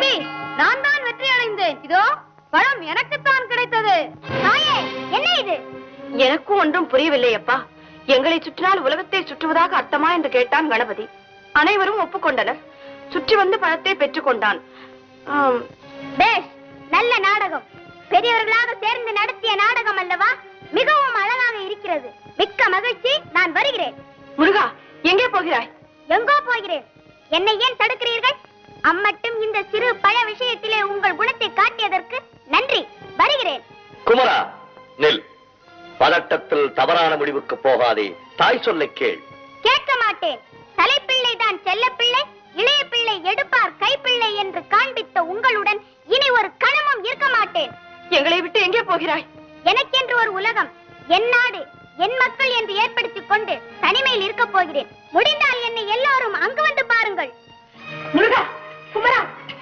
தம்பி, நான் தான் வெற்றி அடைந்தேன். இதோ பழம் எனக்குத்தான் கிடைத்தது. தாயே, என்ன இது? எனக்கும் ஒன்றும் புரியவில்லை அப்பா. எங்களை சுற்றினால் உலகத்தை சுற்றுவதாக அர்த்தமா என்று கேட்டான் கணபதி. அனைவரும் ஒப்புக்கொண்டனர். சுற்றி வந்து பழத்தை பெற்றுக் கொண்டான். பேஷ், நல்ல நாடகம். பெரியவர்களாக சேர்ந்து நடத்திய நாடகம் அல்லவா? மிகவும் அழகாக இருக்கிறது. மிக்க மகிழ்ச்சி. நான் வருகிறேன். முருகா, எங்கே போகிறாய்? எங்கோ போகிறேன். என்னை ஏன் தடுக்கிறீர்கள்? அம்மட்டும் இந்த சிறு பழ விஷயத்திலே உங்கள் குணத்தை காட்டியதற்கு நன்றி. வருகிறேன். குமரா, நில். பதட்டத்தில் தவறான முடிவுக்கு போகாதே. தாய் சொல்லை கேள். கேட்க மாட்டேன். தலைப்பிள்ளை தான் செல்ல பிள்ளை, இளைய பிள்ளை எடுப்பார் கைப்பிள்ளை என்று காண்பித்த உங்களுடன் இனி ஒரு கணமும் இருக்க மாட்டேன். எங்களை விட்டு எங்கே போகிறாய்? எனக்கென்று ஒரு உலகம், என் நாடு, என் மக்கள் என்று ஏற்படுத்திக் கொண்டு தனிமையில் இருக்க போகிறேன். முடிந்தால் என்னை எல்லாரும் அங்கு வந்து பாருங்கள். முருகா, குமரா,